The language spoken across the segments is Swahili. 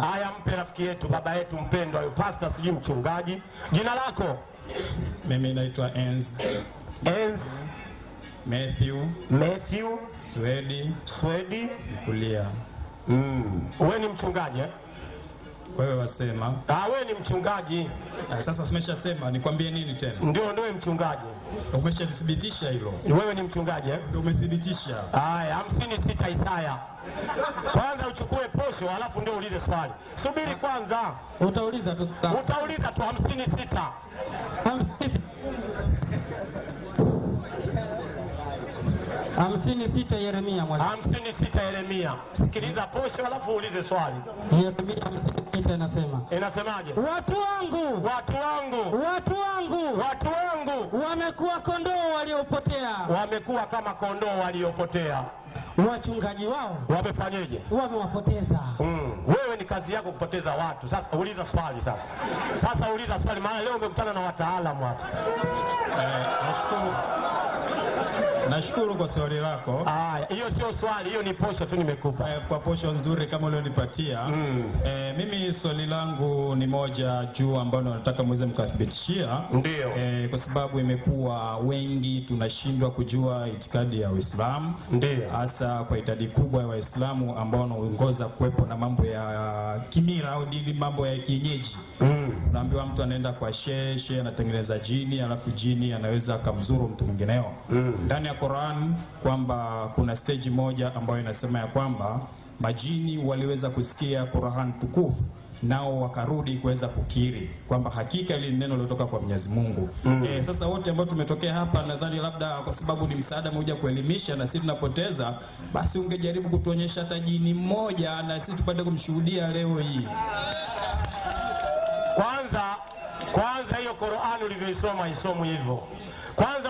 Haya, mpe rafiki yetu, baba yetu mpendwa, huyo pastor sijui mchungaji. Jina lako? Mimi naitwa Enz Matthew Swedi Kulia. Wewe ni mchungaji eh? Wewe wasema. Wewe ni mchungaji. Sasa umeshasema, nikwambie nini tena? Ndio mchungaji. Umeshathibitisha hilo. Wewe ni mchungaji eh? Ndio umethibitisha. Haya, 56 Isaya. Kwanza uchukue posho alafu ndio uulize swali. Subiri kwanza. Utauliza tu 56. 56 Yeremia mwalimu. 56 Yeremia. Sikiliza posho alafu uulize swali. Yeremia 56 inasema. Inasemaje? Watu wangu wamekuwa kondoo waliopotea. Wamekuwa kama kondoo waliopotea. Wachungaji wao wamefanyeje? Wamewapoteza. Wewe ni kazi yako kupoteza watu. Sasa uliza swali sasa. Uliza swali, maana leo umekutana na wataalamu hapa. Nashukuru kwa swali lako. Hiyo sio swali, hiyo ni posho tu nimekupa. Kwa posho nzuri kama ulionipatia. Mimi swali langu ni moja juu ambalo nataka muweze mkathibitishia. Ndio. Kwa sababu imekuwa wengi tunashindwa kujua itikadi ya Uislamu. Ndio. Hasa kwa idadi kubwa ya Waislamu ambao wanaongoza kuwepo na mambo ya kimila au dini, mambo ya kienyeji. Unaambiwa mtu anaenda kwa shehe anatengeneza jini, alafu jini anaweza akamzuru mtu mwingineo. Ndani ya Qur'an kwamba kuna stage moja ambayo inasema ya kwamba majini waliweza kusikia Qur'an tukufu, nao wakarudi kuweza kukiri kwamba hakika ile neno lilotoka kwa Mwenyezi Mungu. Sasa wote ambao tumetokea hapa, nadhani labda kwa sababu ni msaada mmoja kuelimisha na sisi tunapoteza, basi ungejaribu kutuonyesha hata jini mmoja na sisi tupate kumshuhudia leo hii. Kwanza hiyo Qur'an ulivyoisoma isomo hivyo. Kwanza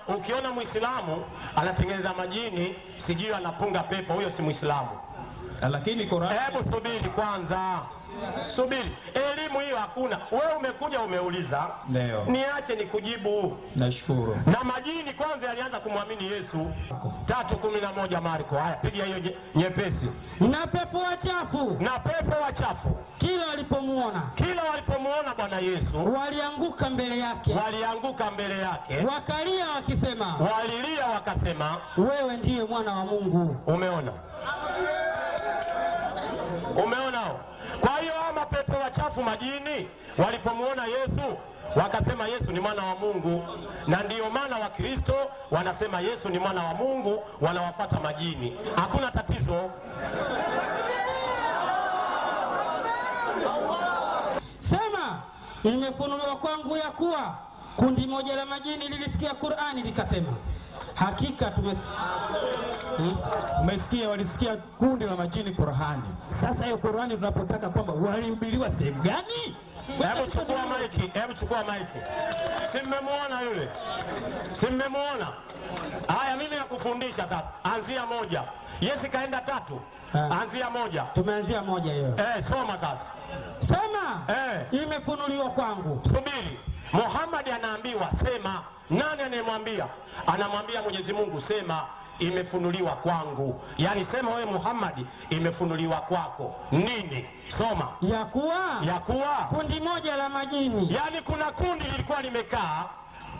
ukiona Muislamu anatengeneza majini, sijui anapunga pepo, huyo si Muislamu. Lakini Qur'an, hebu subiri kwanza. Subiri. Elimu hiyo hakuna. Wewe umekuja umeuliza. Ndio. Niache nikujibu. Nashukuru. Na majini kwanza yalianza kumwamini Yesu. 3:11 Marko. Haya, piga hiyo nyepesi. Na pepo wachafu. Kila walipomuona Bwana Yesu, walianguka mbele yake. Wakalia wakasema, wewe ndiye mwana wa Mungu. Umeona? Kwa hiyo ama pepo wachafu majini walipomuona Yesu wakasema Yesu ni mwana wa Mungu, na ndiyo maana Wakristo wanasema Yesu ni mwana wa Mungu, wanawafuata majini. Hakuna tatizo. Sema, imefunuliwa kwangu ya kuwa kundi moja la majini lilisikia Qur'ani likasema, hakika umesikia, walisikia kundi la majini Qur'ani. Sasa hiyo Qur'ani tunapotaka kwamba walihubiriwa sehemu gani? Hebu chukua maiki. Simmemuona. Haya, mimi nakufundisha sasa. Anzia 1. Yesu kaenda 3. Anzia 1. Tumeanzia 1 hiyo. Soma sasa. Sema. Imefunuliwa kwangu. Subiri. Muhammad anaambiwa sema. Nani anayemwambia? Anamwambia Mwenyezi Mungu, sema imefunuliwa kwangu. Yaani sema wewe Muhammad, imefunuliwa kwako. Nini? Soma. Ya kuwa kundi moja la majini. Yaani kuna kundi lilikuwa limekaa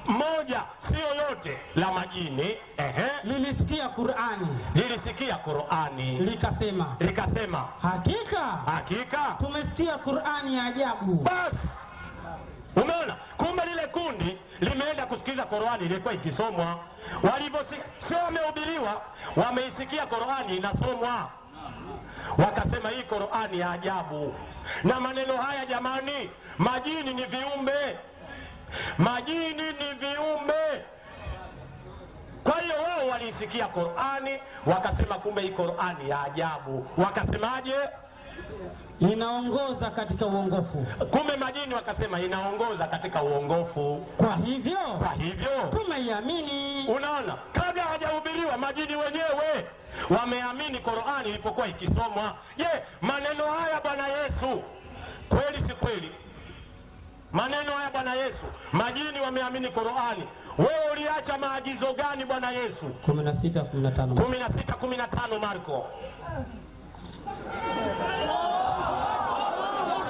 moja, sio yote, la majini. Lilisikia Qur'ani. Likasema hakika tumesikia Qur'ani ya ajabu. Bas. Umeona? Kumbe lile kundi limeenda kusikiza Qur'ani ilikuwa ikisomwa. Sio wamehubiriwa, wameisikia Qur'ani inasomwa. Wakasema hii Qur'ani ya ajabu. Na maneno haya jamani, majini ni viumbe. Kwa hiyo wao waliisikia Qur'ani, wakasema kumbe hii Qur'ani ya ajabu. Wakasemaje? Inaongoza katika uongofu. Kumbe majini wakasema inaongoza katika uongofu. Kwa hivyo tumeiamini. Unaona? Kabla hajahubiriwa majini wenyewe wameamini Qur'ani ilipokuwa ikisomwa. Maneno haya Bwana Yesu, kweli si kweli? Maneno haya Bwana Yesu, majini wameamini Qur'ani. Wewe uliacha maagizo gani Bwana Yesu? 16:15 16:15 Marko.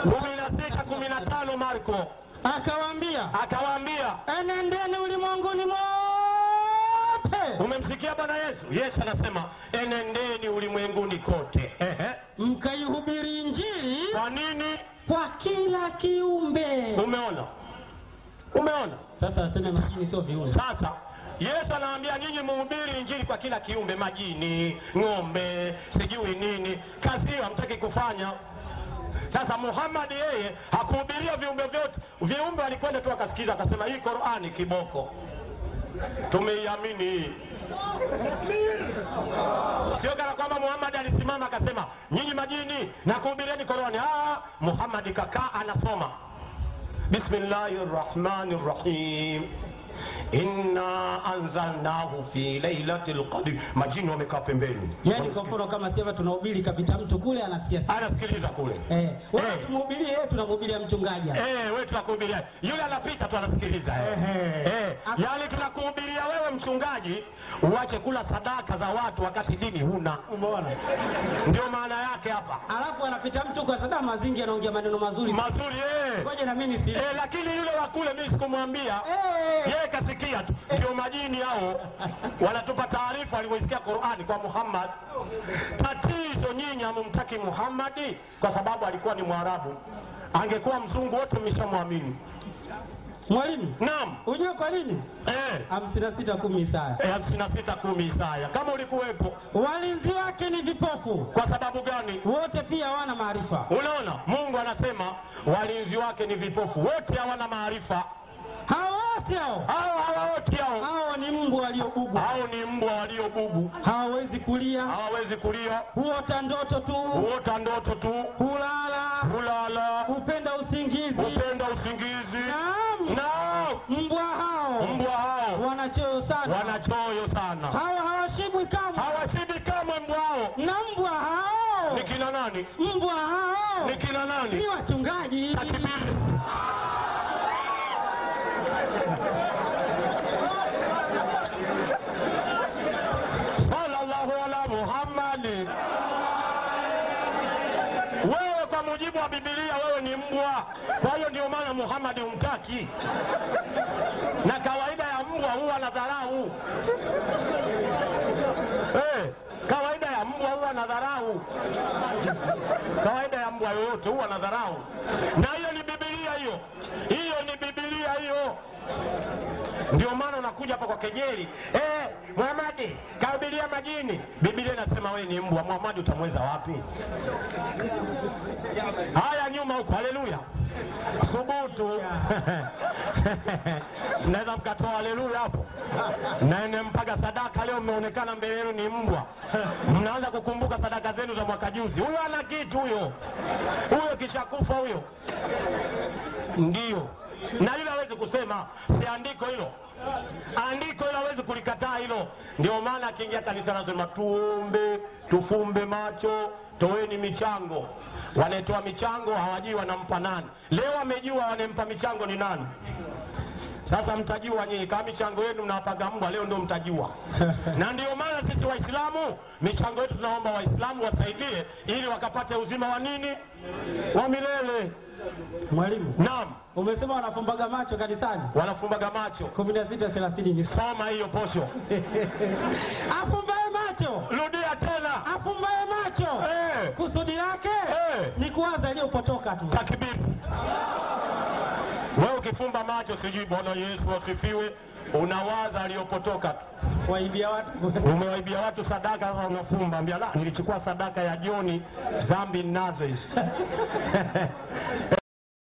16:15 Marko. Akawaambia enendeni ulimwenguni mote. Umemsikia Bwana Yesu? Yesu anasema enendeni ulimwenguni kote. Mkaihubiri Injili. Kwa nini? Kwa kila kiumbe. Umeona? Sasa aseme majini sio viumbe. Sasa Yesu anawaambia nyinyi mhubiri Injili kwa kila kiumbe, majini, ng'ombe, sijui nini. Kazi hiyo hamtaki kufanya. Sasa Muhammad yeye hakuhubiria viumbe vyote. Viumbe walikwenda tu akasikiza akasema hii Qur'ani kiboko. Tumeiamini hii. Sio kana kwamba Muhammad alisimama akasema nyinyi majini na kuhubirieni Qur'ani. Muhammad kakaa anasoma. Bismillahirrahmanirrahim. Inna anzalnahu fi lailatul qadr. Majini wamekaa pembeni. Yaani kwa mfano kama sasa tunahubiri kapita mtu kule anasikiliza kule. Wewe tumhubirie yeye, tunamhubiria mchungaji. Wewe tunakuhubiria. Yule anapita tu anasikiliza. Yaani tunakuhubiria wewe mchungaji uache kula sadaka za watu wakati dini huna. Umeona? Ndio maana yake hapa. Alafu anapita mtu kwa sadaka mazingi anaongea maneno mazuri. Ngoja na mimi si. Lakini yule wa kule mimi sikumwambia. Yeye kasikia tu. Ndio majini hao wanatupa taarifa walivyosikia Qur'ani kwa Muhammad. Tatizo nyinyi hamumtaki Muhammad kwa sababu alikuwa ni Mwarabu. Angekuwa mzungu wote mmeshamwamini. Mwalimu? Naam. Unajua kwa nini? 56:10 Isaya. 56:10 Isaya. Kama ulikuwepo. Walinzi wake ni vipofu. Kwa sababu gani? Wote pia hawana maarifa. Unaona? Mungu anasema walinzi wake ni vipofu. Wote hawana maarifa. Hao ni mbwa waliobubu. Hawawezi kulia. Huota ndoto tu. Hulala. Hupenda usingizi. Naam. Mbwa hao wanachoyo sana. Hawashibi kamwe mbwa hao. Na mbwa hao ni kina nani? Mbwa hao ni kina nani? Ni wachungaji. Takbir. Sallallahu ala Muhammad. Wewe kwa mujibu wa Biblia wewe ni mbwa. Kwa hiyo ndio maana Muhammad humtaki. Na kawaida ya mbwa huwa na dharau. Kawaida ya mbwa huwa na dharau. Kawaida ya mbwa yoyote huwa na dharau. Na hiyo ni Biblia hiyo. Ndio maana unakuja hapa kwa kejeli. Muhammad kahubiria majini. Biblia inasema wewe ni mbwa. Muhammad utamweza wapi? Haya nyuma huko. Haleluya. Subutu. Mnaweza mkatoa haleluya hapo. Na mpaka sadaka leo mmeonekana mbele yenu ni mbwa. Mnaanza kukumbuka sadaka zenu za mwaka juzi. Huyo ana kitu huyo. Huyo kishakufa huyo. Ndio. Na yule hawezi kusema si andiko hilo. Andiko hilo hawezi kulikataa hilo. Ndio maana akiingia kanisa anasema tuombe, tufumbe macho, toeni michango. Wanatoa michango hawajui wanampa nani. Leo wamejua wanempa michango ni nani. Sasa mtajua nyinyi kama michango yenu mnawapaga mbwa, leo ndio mtajua. Na ndio maana sisi Waislamu michango yetu tunaomba Waislamu wasaidie ili wakapate uzima wa nini? Wa milele. Mwalimu. Naam. Umesema wanafumbaga macho kanisani? Wanafumbaga macho. 16:30 ni soma hiyo posho. Afumbaye macho. Rudia tena. Afumbaye macho. Kusudi lake ni kuwaza iliyopotoka tu. Takbir. Wewe ukifumba macho sijui Bwana Yesu asifiwe, unawaza aliyopotoka tu. Waibia watu. Umewaibia watu sadaka sasa unafumba. Ambia la nilichukua sadaka ya Joni, zambi ninazo hizo.